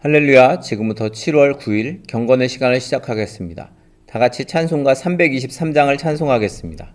할렐루야, 지금부터 7월 9일 경건의 시간을 시작하겠습니다. 다 같이 찬송가 323장을 찬송하겠습니다.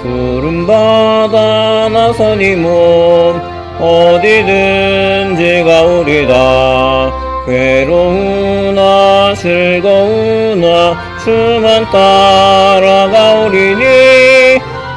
푸른바다 나선이 몸 어디든지 가오리다. 괴로우나 즐거우나 주만 따라가오리니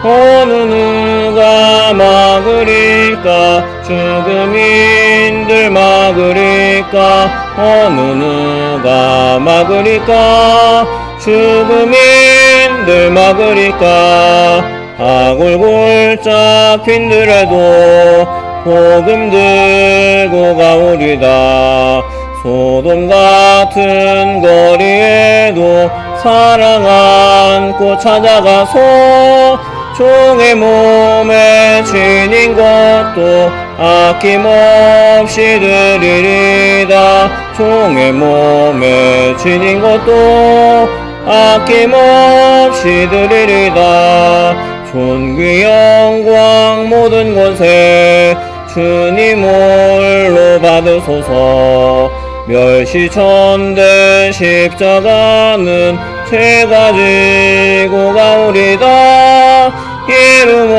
어느 누가 막으리까. 죽음인들 막으리까. 어느 누가 막으리까. 죽음인들 막으리까. 아골골 잡힌들에도 복음 들고 가오리다. 소돔 같은 거리에도 사랑 안고 찾아가서 종의 몸에 지닌 것도 아낌없이 드리리다. 종의 몸에 지닌 것도 아낌없이 드리리다. 존귀 영광 모든 것에 주님 홀로 받으소서. 멸시천대 십자가는 제가 지고 가오리다. 이름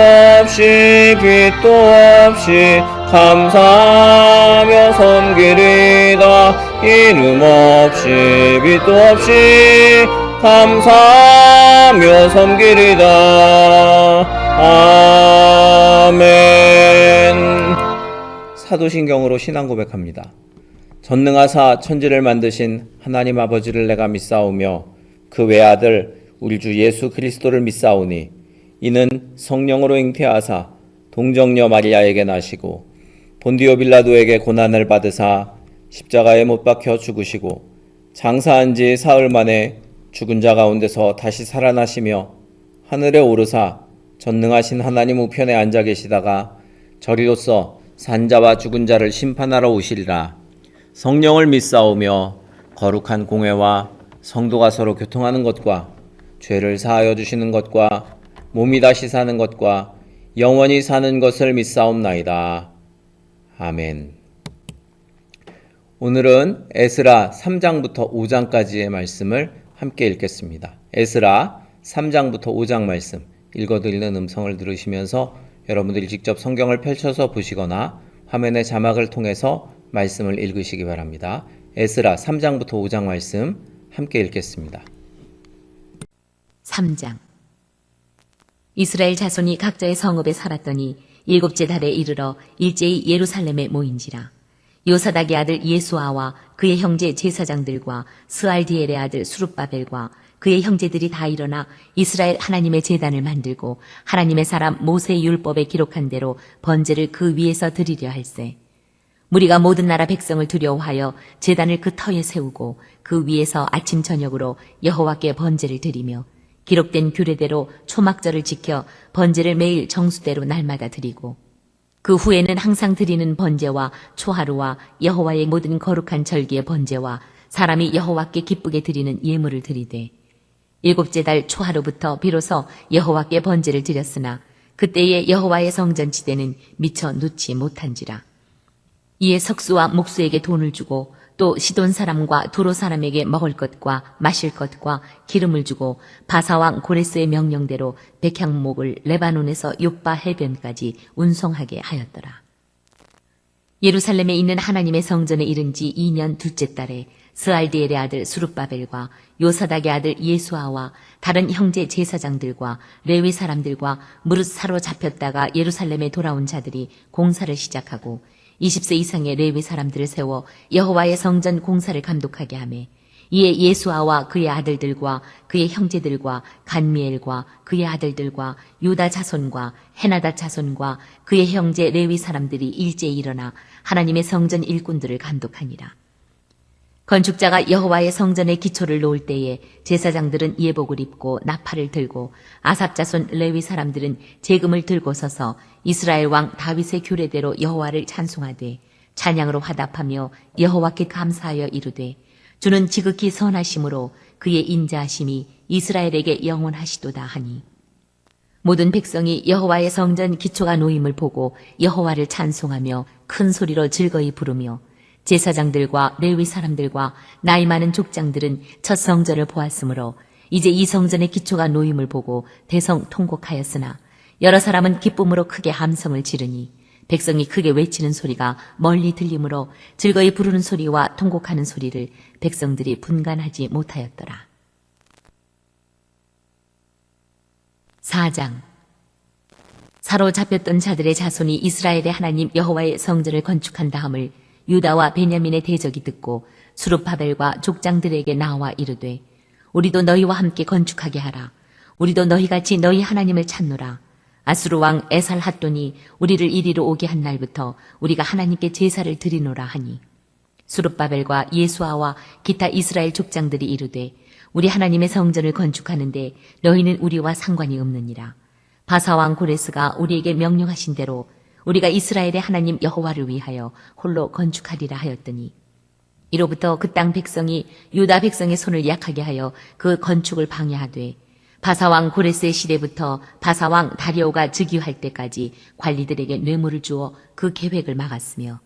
없이 빛도 없이 감사하며 섬기리다. 이름 없이 빛도 없이 감사하며 섬기리다. 아멘. 사도신경으로 신앙 고백합니다. 전능하사 천지를 만드신 하나님 아버지를 내가 믿사오며 그 외아들 우리 주 예수 그리스도를 믿사오니 이는 성령으로 잉태하사 동정녀 마리아에게 나시고 본디오 빌라도에게 고난을 받으사 십자가에 못 박혀 죽으시고 장사한 지 사흘 만에 죽은 자 가운데서 다시 살아나시며 하늘에 오르사 전능하신 하나님 우편에 앉아 계시다가 저리로서 산자와 죽은 자를 심판하러 오시리라. 성령을 믿사오며 거룩한 공회와 성도가 서로 교통하는 것과 죄를 사하여 주시는 것과 몸이 다시 사는 것과 영원히 사는 것을 믿사옵나이다. 아멘. 오늘은 에스라 3장부터 5장까지의 말씀을 함께 읽겠습니다. 에스라 3장부터 5장 말씀 읽어드리는 음성을 들으시면서 여러분들이 직접 성경을 펼쳐서 보시거나 화면의 자막을 통해서 말씀을 읽으시기 바랍니다. 에스라 3장부터 5장 말씀 함께 읽겠습니다. 3장. 이스라엘 자손이 각자의 성읍에 살았더니 일곱째 달에 이르러 일제히 예루살렘에 모인지라. 요사닥의 아들 예수아와 그의 형제 제사장들과 스알디엘의 아들 수룹바벨과 그의 형제들이 다 일어나 이스라엘 하나님의 제단을 만들고 하나님의 사람 모세의 율법에 기록한 대로 번제를 그 위에서 드리려 할세. 무리가 모든 나라 백성을 두려워하여 제단을 그 터에 세우고 그 위에서 아침 저녁으로 여호와께 번제를 드리며 기록된 규례대로 초막절을 지켜 번제를 매일 정수대로 날마다 드리고 그 후에는 항상 드리는 번제와 초하루와 여호와의 모든 거룩한 절기의 번제와 사람이 여호와께 기쁘게 드리는 예물을 드리되 일곱째 달 초하루부터 비로소 여호와께 번제를 드렸으나 그때의 여호와의 성전 지대는 미처 놓지 못한지라. 이에 석수와 목수에게 돈을 주고 또 시돈 사람과 두로 사람에게 먹을 것과 마실 것과 기름을 주고 바사왕 고레스의 명령대로 백향목을 레바논에서 욥바 해변까지 운송하게 하였더라. 예루살렘에 있는 하나님의 성전에 이른 지 2년 둘째 달에 스알디엘의 아들 수룹바벨과 요사닥의 아들 예수아와 다른 형제 제사장들과 레위 사람들과 무릇 사로잡혔다가 예루살렘에 돌아온 자들이 공사를 시작하고 20세 이상의 레위 사람들을 세워 여호와의 성전 공사를 감독하게 하매 이에 예수아와 그의 아들들과 그의 형제들과 간미엘과 그의 아들들과 유다 자손과 헤나다 자손과 그의 형제 레위 사람들이 일제히 일어나 하나님의 성전 일꾼들을 감독하니라. 건축자가 여호와의 성전의 기초를 놓을 때에 제사장들은 예복을 입고 나팔을 들고 아삽 자손 레위 사람들은 제금을 들고 서서 이스라엘 왕 다윗의 규례대로 여호와를 찬송하되 찬양으로 화답하며 여호와께 감사하여 이르되 주는 지극히 선하심으로 그의 인자하심이 이스라엘에게 영원하시도다 하니 모든 백성이 여호와의 성전 기초가 놓임을 보고 여호와를 찬송하며 큰 소리로 즐거이 부르며 제사장들과 레위 사람들과 나이 많은 족장들은 첫 성전을 보았으므로 이제 이 성전의 기초가 놓임을 보고 대성 통곡하였으나 여러 사람은 기쁨으로 크게 함성을 지르니 백성이 크게 외치는 소리가 멀리 들리므로 즐거이 부르는 소리와 통곡하는 소리를 백성들이 분간하지 못하였더라. 4장 사로잡혔던 자들의 자손이 이스라엘의 하나님 여호와의 성전을 건축한 다음을 유다와 베냐민의 대적이 듣고 수룹바벨과 족장들에게 나와 이르되 우리도 너희와 함께 건축하게 하라. 우리도 너희같이 너희 하나님을 찾노라. 아수르 왕 에살핫돈이 우리를 이리로 오게 한 날부터 우리가 하나님께 제사를 드리노라 하니 수룹바벨과 예수아와 기타 이스라엘 족장들이 이르되 우리 하나님의 성전을 건축하는데 너희는 우리와 상관이 없느니라. 바사왕 고레스가 우리에게 명령하신 대로 우리가 이스라엘의 하나님 여호와를 위하여 홀로 건축하리라 하였더니 이로부터 그 땅 백성이 유다 백성의 손을 약하게 하여 그 건축을 방해하되 바사왕 고레스의 시대부터 바사왕 다리오가 즉위할 때까지 관리들에게 뇌물을 주어 그 계획을 막았으며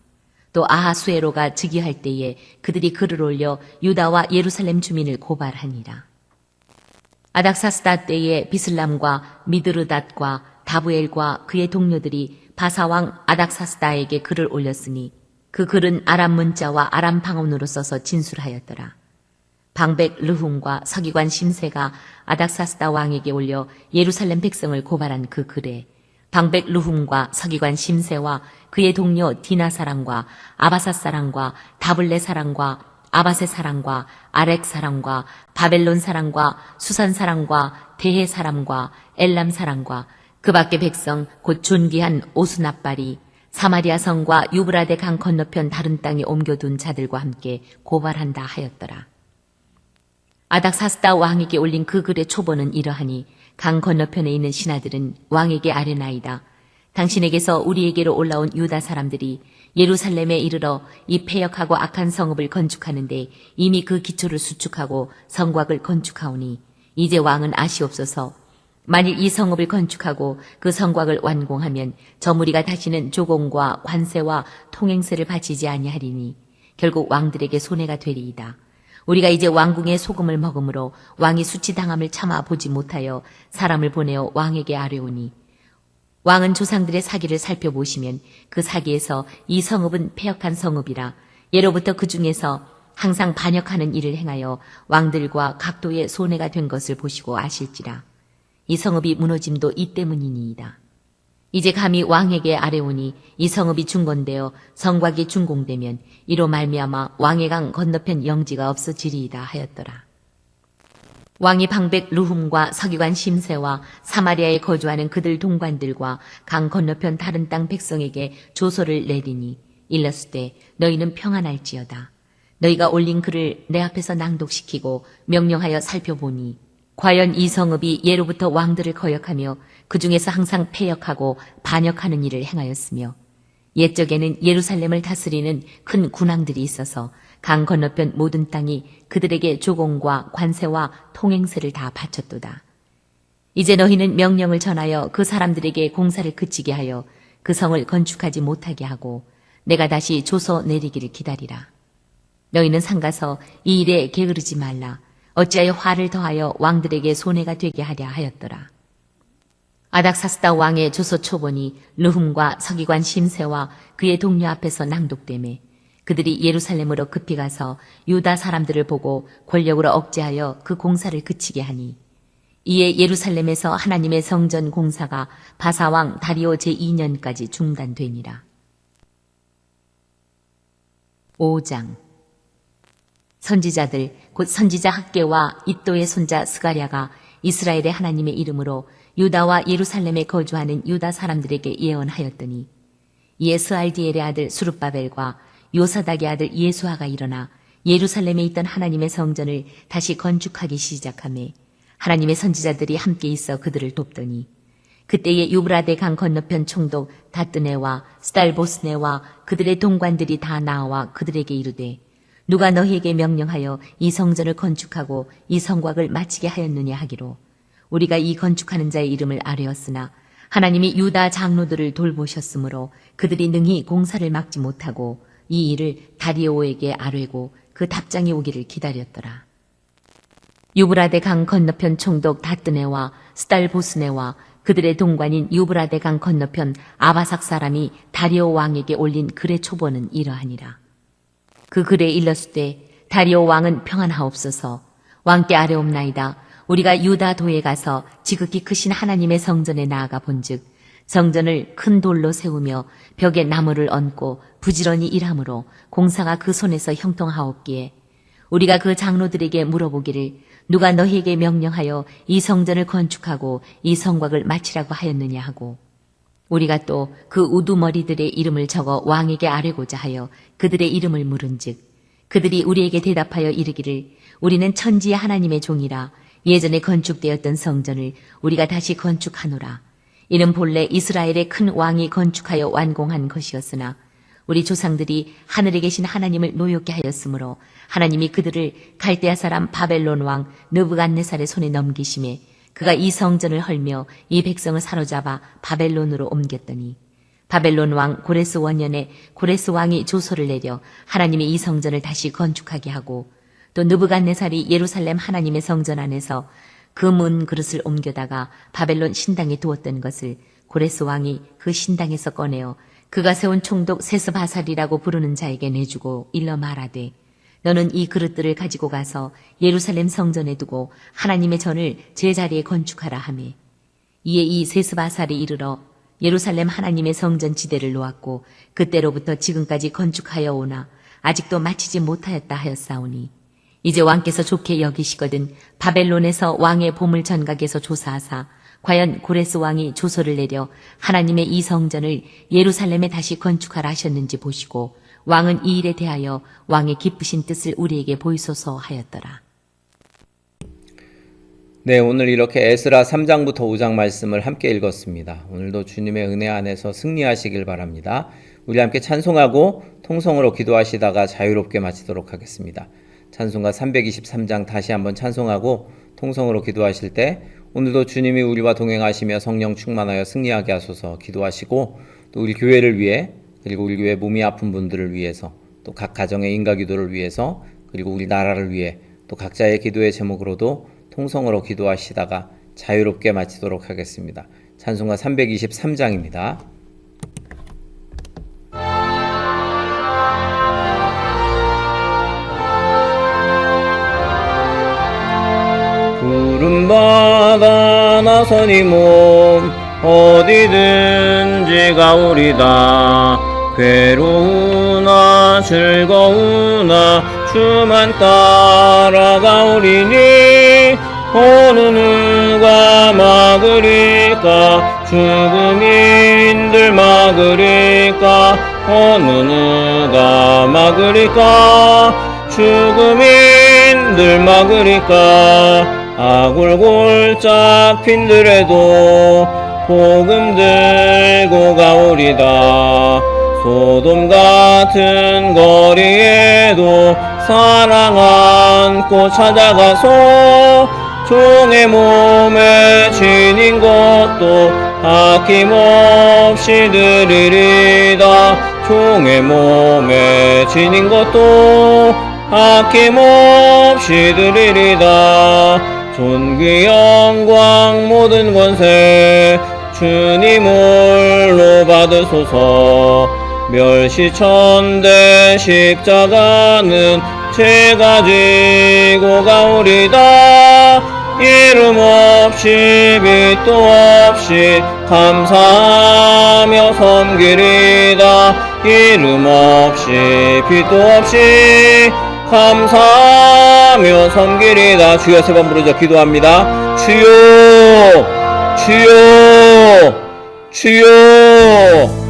또 아하수에로가 즉위할 때에 그들이 글을 올려 유다와 예루살렘 주민을 고발하니라. 아닥사스다 때에 비슬람과 미드르닷과 다부엘과 그의 동료들이 바사왕 아닥사스다에게 글을 올렸으니 그 글은 아람 문자와 아람 방언으로 써서 진술하였더라. 방백 르훔과 서기관 심세가 아닥사스다 왕에게 올려 예루살렘 백성을 고발한 그 글에 방백 르훔과 서기관 심세와 그의 동료 디나 사람과 아바사 사람과 다블레 사람과 아바세 사람과 아렉 사람과 바벨론 사람과 수산 사람과 대해 사람과 엘람 사람과 그 밖의 백성 곧 존귀한 오수납발이 사마리아 성과 유브라데 강 건너편 다른 땅에 옮겨둔 자들과 함께 고발한다 하였더라. 아닥사스다 왕에게 올린 그 글의 초본은 이러하니 강 건너편에 있는 신하들은 왕에게 아뢰나이다. 당신에게서 우리에게로 올라온 유다 사람들이 예루살렘에 이르러 이 패역하고 악한 성읍을 건축하는데 이미 그 기초를 수축하고 성곽을 건축하오니 이제 왕은 아시옵소서. 만일 이 성읍을 건축하고 그 성곽을 완공하면 저 무리가 다시는 조공과 관세와 통행세를 바치지 아니하리니 결국 왕들에게 손해가 되리이다. 우리가 이제 왕궁의 소금을 먹으므로 왕이 수치당함을 참아 보지 못하여 사람을 보내어 왕에게 아뢰오니 왕은 조상들의 사기를 살펴보시면 그 사기에서 이 성읍은 패역한 성읍이라 예로부터 그 중에서 항상 반역하는 일을 행하여 왕들과 각도의 손해가 된 것을 보시고 아실지라. 이 성읍이 무너짐도 이 때문이니이다. 이제 감히 왕에게 아뢰오니 이 성읍이 중건되어 성곽이 준공되면 이로 말미암아 왕의 강 건너편 영지가 없어지리이다 하였더라. 왕이 방백 르훔과 서기관 심세와 사마리아에 거주하는 그들 동관들과 강 건너편 다른 땅 백성에게 조서를 내리니 일렀으되 너희는 평안할지어다. 너희가 올린 글을 내 앞에서 낭독시키고 명령하여 살펴보니 과연 이 성읍이 예로부터 왕들을 거역하며 그 중에서 항상 패역하고 반역하는 일을 행하였으며 옛적에는 예루살렘을 다스리는 큰 군왕들이 있어서 강 건너편 모든 땅이 그들에게 조공과 관세와 통행세를 다 바쳤도다. 이제 너희는 명령을 전하여 그 사람들에게 공사를 그치게 하여 그 성을 건축하지 못하게 하고 내가 다시 조서 내리기를 기다리라. 너희는 상가서 이 일에 게으르지 말라. 어찌하여 화를 더하여 왕들에게 손해가 되게 하랴 하였더라. 아닥사스다 왕의 조서 초본이 르훔과 서기관 심세와 그의 동료 앞에서 낭독되매 그들이 예루살렘으로 급히 가서 유다 사람들을 보고 권력으로 억제하여 그 공사를 그치게 하니 이에 예루살렘에서 하나님의 성전 공사가 바사왕 다리오 제2년까지 중단되니라. 5장 선지자들 곧 선지자 학계와 잇도의 손자 스가랴가 이스라엘의 하나님의 이름으로 유다와 예루살렘에 거주하는 유다 사람들에게 예언하였더니 이에 스알디엘의 아들 수룹바벨과 요사닥의 아들 예수아가 일어나 예루살렘에 있던 하나님의 성전을 다시 건축하기 시작하며 하나님의 선지자들이 함께 있어 그들을 돕더니 그때에 유브라데 강 건너편 총독 다뜨네와 스달보스네와 그들의 동관들이 다 나와 그들에게 이르되 누가 너희에게 명령하여 이 성전을 건축하고 이 성곽을 마치게 하였느냐 하기로 우리가 이 건축하는 자의 이름을 아뢰었으나 하나님이 유다 장로들을 돌보셨으므로 그들이 능히 공사를 막지 못하고 이 일을 다리오에게 아뢰고 그 답장이 오기를 기다렸더라. 유브라데 강 건너편 총독 다뜨네와 스달보스네와 그들의 동관인 유브라데 강 건너편 아바삭 사람이 다리오 왕에게 올린 글의 초본은 이러하니라. 그 글에 일렀을 다리오 왕은 평안하옵소서. 왕께 아뢰옵나이다. 우리가 유다 도에 가서 지극히 크신 하나님의 성전에 나아가 본즉 성전을 큰 돌로 세우며 벽에 나무를 얹고 부지런히 일하므로 공사가 그 손에서 형통하옵기에 우리가 그 장로들에게 물어보기를 누가 너희에게 명령하여 이 성전을 건축하고 이 성곽을 마치라고 하였느냐 하고 우리가 또 그 우두머리들의 이름을 적어 왕에게 아뢰고자 하여 그들의 이름을 물은즉 그들이 우리에게 대답하여 이르기를 우리는 천지의 하나님의 종이라 예전에 건축되었던 성전을 우리가 다시 건축하노라. 이는 본래 이스라엘의 큰 왕이 건축하여 완공한 것이었으나 우리 조상들이 하늘에 계신 하나님을 노엽게 하였으므로 하나님이 그들을 갈대아 사람 바벨론 왕 느부갓네살의 손에 넘기심에 그가 이 성전을 헐며 이 백성을 사로잡아 바벨론으로 옮겼더니 바벨론 왕 고레스 원년에 고레스 왕이 조서를 내려 하나님이 이 성전을 다시 건축하게 하고 또 느부갓네살이 예루살렘 하나님의 성전 안에서 금은 그릇을 옮겨다가 바벨론 신당에 두었던 것을 고레스 왕이 그 신당에서 꺼내어 그가 세운 총독 세스바살이라고 부르는 자에게 내주고 일러 말하되 너는 이 그릇들을 가지고 가서 예루살렘 성전에 두고 하나님의 전을 제자리에 건축하라 하매 이에 이 세스바살이 이르러 예루살렘 하나님의 성전 지대를 놓았고 그때로부터 지금까지 건축하여 오나 아직도 마치지 못하였다 하였사오니 이제 왕께서 좋게 여기시거든 바벨론에서 왕의 보물 전각에서 조사하사 과연 고레스 왕이 조서를 내려 하나님의 이 성전을 예루살렘에 다시 건축하라 하셨는지 보시고 왕은 이 일에 대하여 왕의 기쁘신 뜻을 우리에게 보이소서 하였더라. 네, 오늘 이렇게 에스라 3장부터 5장 말씀을 함께 읽었습니다. 오늘도 주님의 은혜 안에서 승리하시길 바랍니다. 우리 함께 찬송하고 통성으로 기도하시다가 자유롭게 마치도록 하겠습니다. 찬송가 323장 다시 한번 찬송하고 통성으로 기도하실 때 오늘도 주님이 우리와 동행하시며 성령 충만하여 승리하게 하소서 기도하시고 또 우리 교회를 위해 그리고 우리 교회 몸이 아픈 분들을 위해서 또 각 가정의 인가 기도를 위해서 그리고 우리 나라를 위해 또 각자의 기도의 제목으로도 통성으로 기도하시다가 자유롭게 마치도록 하겠습니다. 찬송가 323장입니다. 푸른바다 나선이 몸 어디든지 가오리다. 괴로우나 즐거우나 주만 따라가오리니 어느 누가 막으리까 죽음인들 막으리까 어느 누가 막으리까 죽음인들 막으리까 아골골짝 핀들에도 복음 들고 가오리다. 소돔 같은 거리에도 사랑 안고 찾아가서 종의 몸에 지닌 것도 아낌없이 드리리다. 종의 몸에 지닌 것도 아낌없이 드리리다. 존귀 영광 모든 권세 주님 홀로 받으소서. 멸시천대 십자가는 제가 지고 가오리다. 이름 없이 빛도 없이 감사하며 섬기리다. 이름 없이 빛도 없이 감사하며 섬기리다. 주여 세 번 부르자 기도합니다. 주여 주여 주여